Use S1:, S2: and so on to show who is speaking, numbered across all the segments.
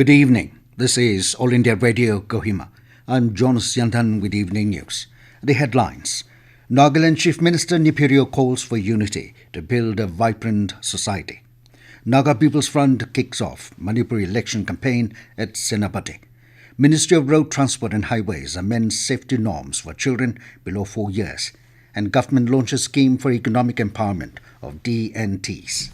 S1: Good evening. This is All India Radio Kohima. I'm Jonas Yantan with Evening News. The headlines. Nagaland Chief Minister Neiphiu calls for unity to build a vibrant society. Naga People's Front kicks off Manipur election campaign at Senapati. Ministry of Road Transport and Highways amends safety norms for children below 4 years. And government launches scheme for economic empowerment of DNTs.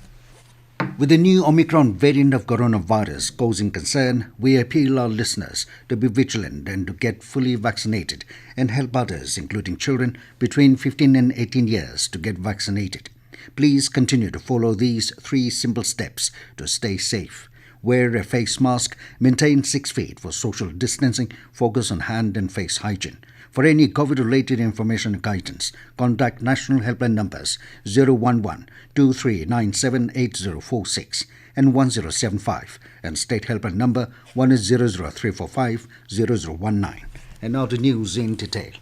S1: With the new Omicron variant of coronavirus causing concern, we appeal our listeners to be vigilant and to get fully vaccinated and help others, including children between 15 and 18 years, to get vaccinated. Please continue to follow these 3 simple steps to stay safe. Wear a face mask, maintain 6 feet for social distancing, focus on hand and face hygiene. For any COVID-related information and guidance, contact national helpline numbers 011-2397-8046 and 1075 and state helpline number 1-00345-0019. And now the news in detail.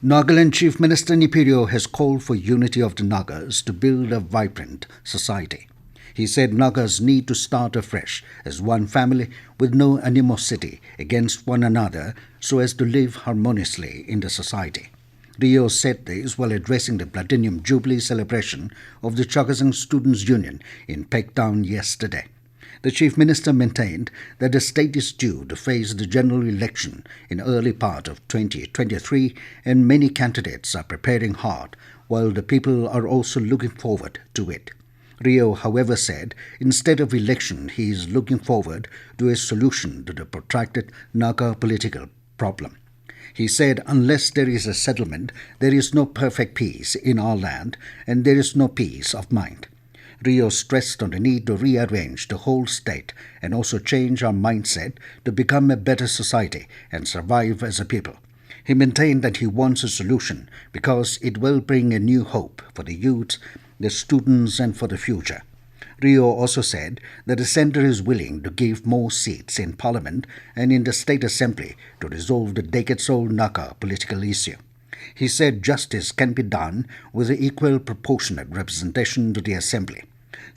S1: Nagaland Chief Minister Neiphiu has called for unity of the Nagas to build a vibrant society. He said Nagas need to start afresh as one family with no animosity against one another so as to live harmoniously in the society. Rio said this while addressing the Platinum Jubilee celebration of the Chakasang Students' Union in Pektown yesterday. The Chief Minister maintained that the state is due to face the general election in early part of 2023 and many candidates are preparing hard while the people are also looking forward to it. Rio, however, said instead of election, he is looking forward to a solution to the protracted Naga political problem. He said unless there is a settlement, there is no perfect peace in our land and there is no peace of mind. Rio stressed on the need to rearrange the whole state and also change our mindset to become a better society and survive as a people. He maintained that he wants a solution because it will bring a new hope for the youth, the students and for the future. Rio also said that the centre is willing to give more seats in Parliament and in the State Assembly to resolve the decades-old Naga political issue. He said justice can be done with equal proportionate representation to the Assembly.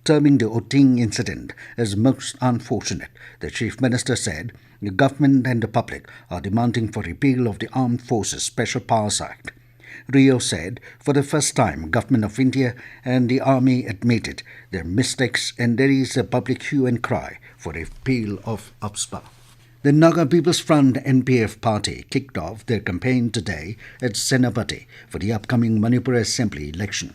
S1: Terming the Oting incident as most unfortunate, the Chief Minister said the government and the public are demanding for repeal of the Armed Forces Special Powers Act. Rio said for the first time Government of India and the Army admitted their mistakes and there is a public hue and cry for a repeal of UPSPA. The Naga People's Front NPF party kicked off their campaign today at Senapati for the upcoming Manipur Assembly election.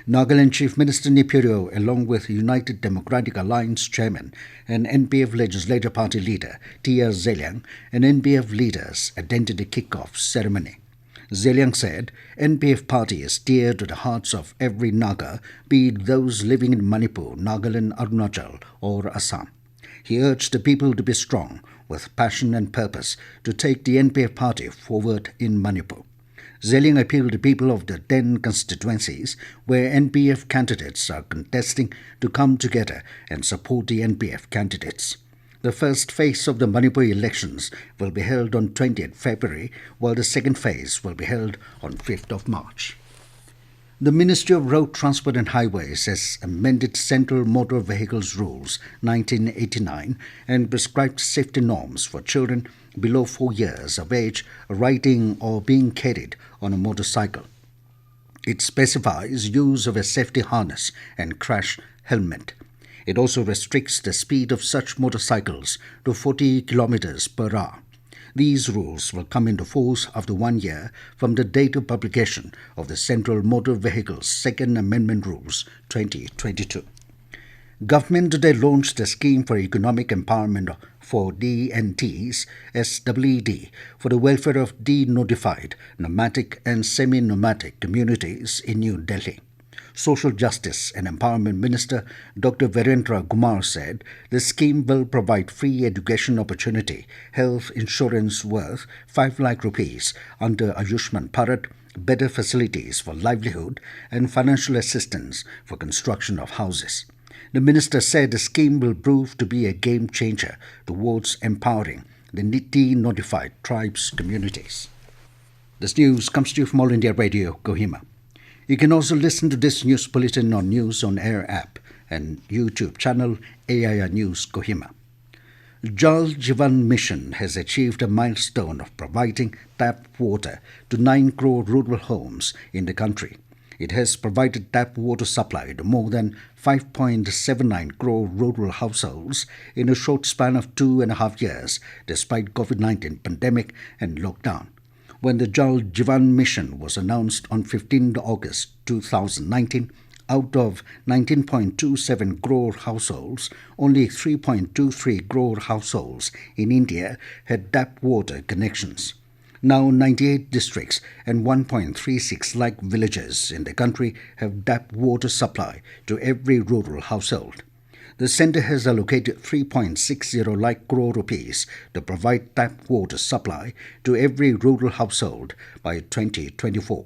S1: Nagaland Chief Minister Neiphiu, along with United Democratic Alliance Chairman and NPF Legislative Party Leader Tia Zeliang and NPF leaders attended the kick-off ceremony. Zeliang said NPF party is dear to the hearts of every Naga, be it those living in Manipur, Nagaland, Arunachal or Assam. He urged the people to be strong, with passion and purpose, to take the NPF party forward in Manipur. Zeliang appealed to people of the 10 constituencies where NPF candidates are contesting to come together and support the NPF candidates. The first phase of the Manipur elections will be held on 20th February, while the second phase will be held on 5th of March. The Ministry of Road Transport and Highways has amended Central Motor Vehicles Rules 1989 and prescribed safety norms for children below 4 years of age riding or being carried on a motorcycle. It specifies use of a safety harness and crash helmet. It also restricts the speed of such motorcycles to 40 kilometers per hour. These rules will come into force after 1 year from the date of publication of the Central Motor Vehicles Second Amendment Rules 2022. Government today launched a scheme for economic empowerment for DNTs, SWD, for the welfare of denotified, nomadic and semi-nomadic communities in New Delhi. Social Justice and Empowerment Minister Dr. Virendra Kumar said the scheme will provide free education opportunity, health insurance worth 5 lakh rupees under Ayushman Bharat, better facilities for livelihood and financial assistance for construction of houses. The minister said the scheme will prove to be a game changer towards empowering the denotified tribes communities. This news comes to you from All India Radio, Kohima. You can also listen to this news bulletin on News on Air app and YouTube channel AIR News Kohima. Jal Jeevan Mission has achieved a milestone of providing tap water to 9 crore rural homes in the country. It has provided tap water supply to more than 5.79 crore rural households in a short span of 2.5 years, despite COVID-19 pandemic and lockdown. When the Jal Jeevan Mission was announced on 15 August 2019, out of 19.27 crore households, only 3.23 crore households in India had tap water connections. Now 98 districts and 1.36 lakh villages in the country have tap water supply to every rural household. The centre has allocated 3.60 lakh crore rupees to provide tap water supply to every rural household by 2024.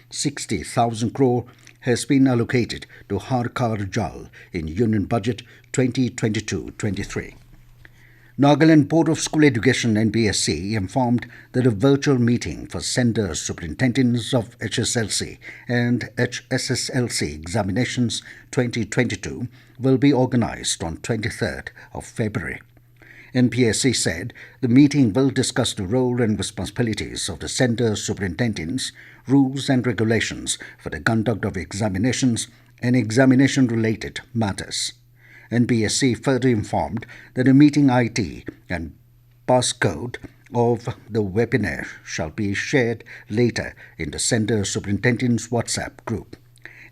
S1: 60,000 crore has been allocated to Har Ghar Jal in Union Budget 2022-23. Nagaland Board of School Education (NBSC) informed that a virtual meeting for centre superintendents of HSLC and HSSLC examinations 2022 will be organised on 23rd of February. NBSC said the meeting will discuss the role and responsibilities of the centre superintendents, rules and regulations for the conduct of examinations and examination-related matters. NBSC further informed that a meeting ID and passcode of the webinar shall be shared later in the Centre Superintendent's WhatsApp group.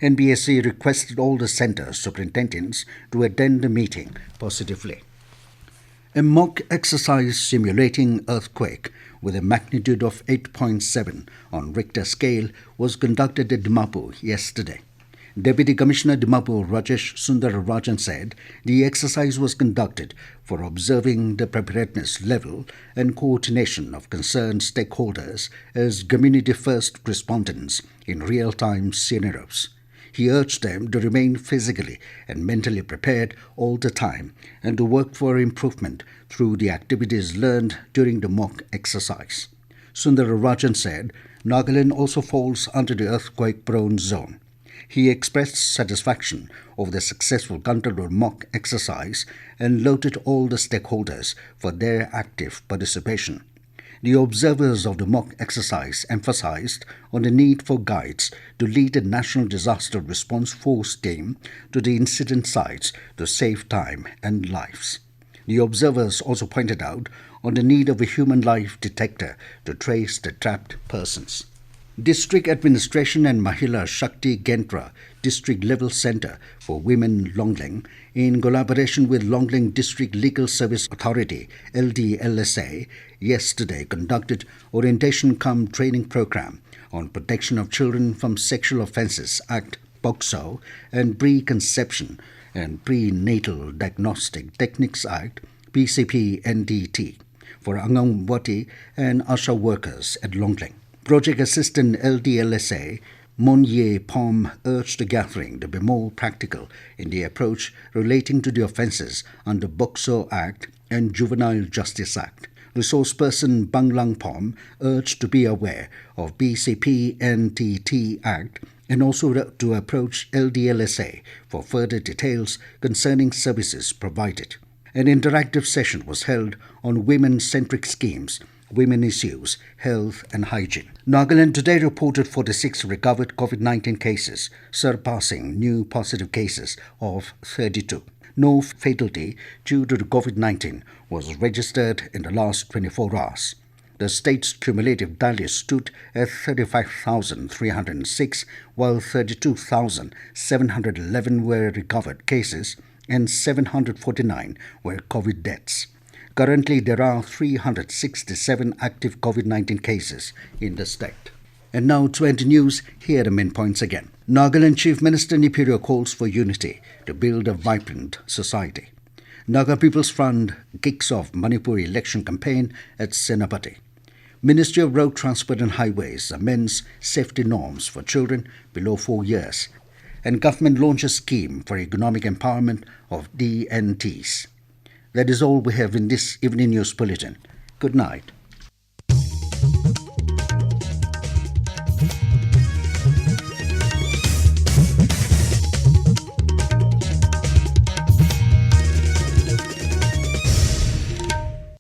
S1: NBSC requested all the Centre Superintendents to attend the meeting positively. A mock exercise simulating earthquake with a magnitude of 8.7 on Richter scale was conducted at Dimapur yesterday. Deputy Commissioner Dimapur Rajesh Sundararajan said the exercise was conducted for observing the preparedness level and coordination of concerned stakeholders as community first respondents in real-time scenarios. He urged them to remain physically and mentally prepared all the time and to work for improvement through the activities learned during the mock exercise. Sundararajan said Nagaland also falls under the earthquake-prone zone. He expressed satisfaction over the successful conduct mock exercise and lauded all the stakeholders for their active participation. The observers of the mock exercise emphasized on the need for guides to lead a National Disaster Response Force team to the incident sites to save time and lives. The observers also pointed out on the need of a human life detector to trace the trapped persons. District Administration and Mahila Shakti Gentra District Level Centre for Women Longling, in collaboration with Longling District Legal Service Authority (LDLSA), yesterday conducted orientation cum training program on Protection of Children from Sexual Offences Act (POCSO) and Preconception and Prenatal Diagnostic Techniques Act (PCP-NDT) for Anganwadi and ASHA workers at Longling. Project Assistant LDLSA Monye Pom urged the gathering to be more practical in the approach relating to the offences under POCSO Act and Juvenile Justice Act. Resource person Banglang Pom urged to be aware of BCP-NTT Act and also to approach LDLSA for further details concerning services provided. An interactive session was held on women-centric schemes, women issues, health and hygiene. Nagaland today reported 46 recovered COVID-19 cases, surpassing new positive cases of 32. No fatality due to COVID-19 was registered in the last 24 hours. The state's cumulative tally stood at 35,306, while 32,711 were recovered cases and 749 were COVID deaths. Currently, there are 367 active COVID-19 cases in the state. And now to end news, here are the main points again. Nagaland Chief Minister Neiphiu calls for unity to build a vibrant society. Naga People's Front kicks off Manipur election campaign at Senapati. Ministry of Road Transport and Highways amends safety norms for children below 4 years. And government launches scheme for economic empowerment of DNTs. That is all we have in this evening news bulletin. Good night.